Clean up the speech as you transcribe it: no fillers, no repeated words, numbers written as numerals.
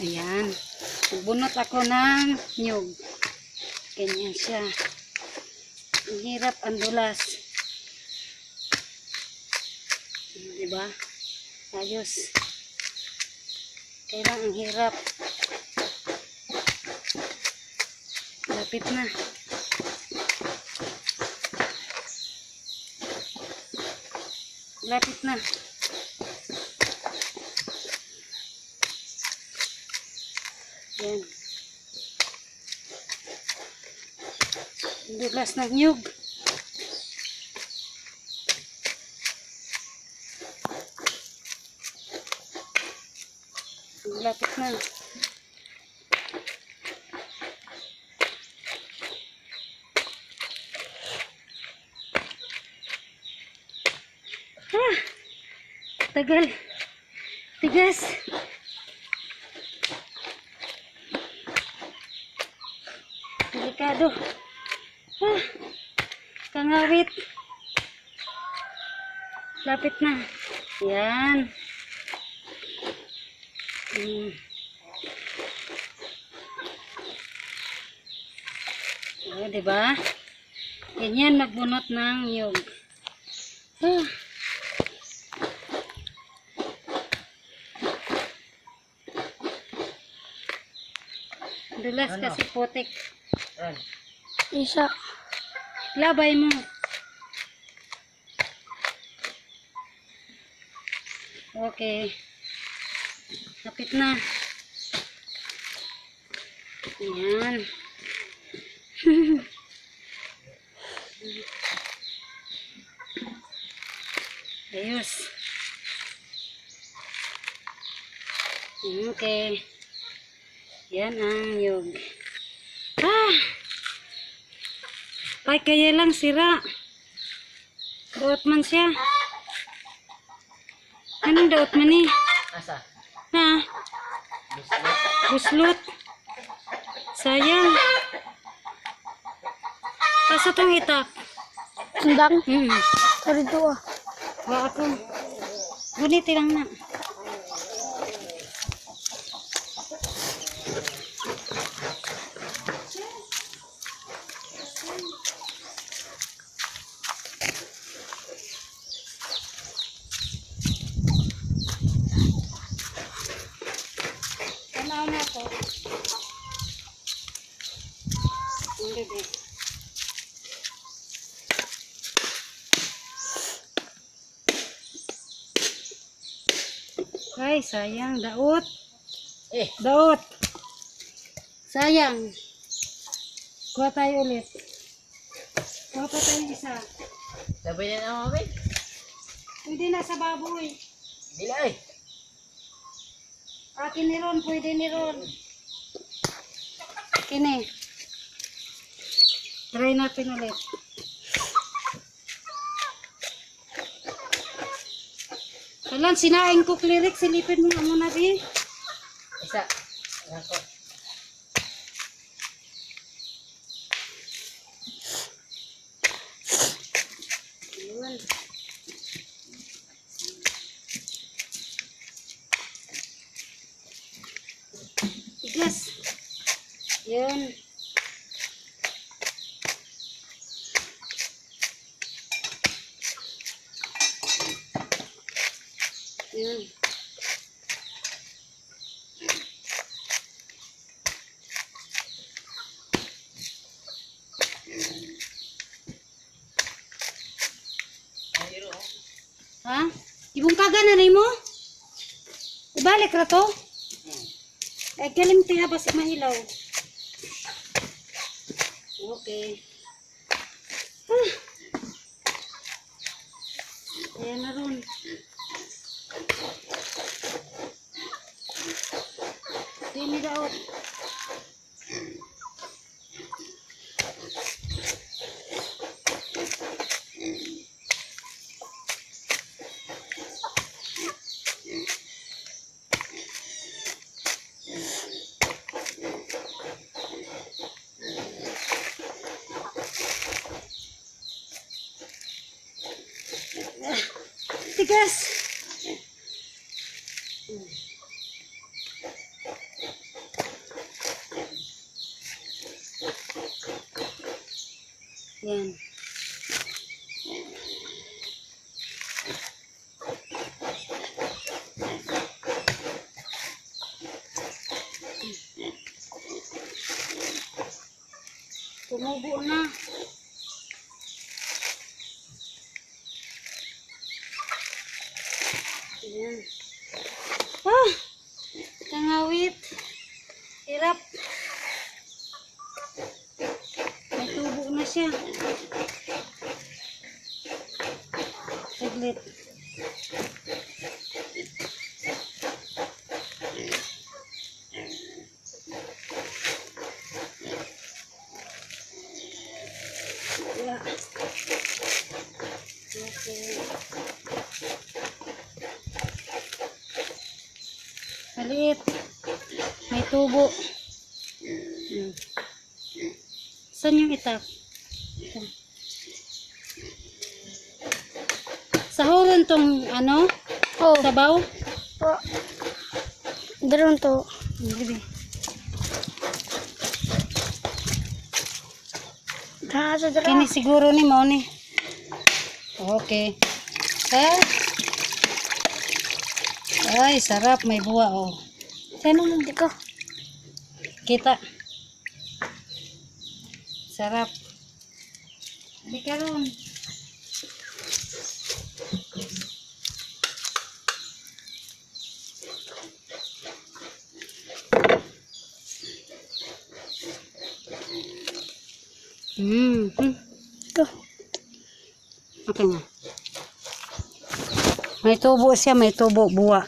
Ayan. Bunot ako ng nyug. Ganyan siya. Ang hirap, ang dulas. Diba? Ayos. Kailang ang hirap. Lapit na. Lapit na. Yan. Dulas ng nyug. Lapit na. Ah, tagal. Tigas. Delikado. Ah, kangawit. Lapit na. Yan. Oh, diba? Ganyan magbunot ng nyug. Ah. Dulas kasi putik. Isa. Labay mo. Okay. Lapit na. Ayan. Ayos. Okay. Yan ang nyug. Ah! Ay, kaya lang sira. Daot man siya. Anong daot man eh? Asa? Ha? Buslot. Sayang. Asa tong itak? Sundang. Karito ah. Wa ako. Gunit lang na. Tanaw na to. Hindi din. Ay, sayang. Daot. Daot. Sayang. Kuha tayo ulit. Kuha pa tayo isa. Sabay na naman. Pwede na sa baboy. Bilay. Akin ni Ron. Pwede ni Ron. Kini. Try natin ulit. Kailan sinaing ko klirik. Silipin mo nga muna di. Isa. Ako. Yun. Tigas. Yun. Yun. Ha? Ibungkagan na rin mo? Ibalik ra to? Ay, galing tiha ba si mahilaw? Okay. Ah. Ayan na ron. Dini daot. Tigas. Yan. Tumubo na. Yan. Ah! Kangawit. Hirap. May tubo na siya. Saglit. Yeah. Okay. Maliit. May tubo. Saan yung itak? Ito. Sahuran tong ano? Oh, Sabaw? po. Daron to. Hindi. Sa dara. Kini siguro ni mo ni. Okay. Ay, sarap. May buwa oh. Sino mo di ko? Kita. Sarap. Di karon. Ito. Okay na. May tubo siya, may tubo buwa.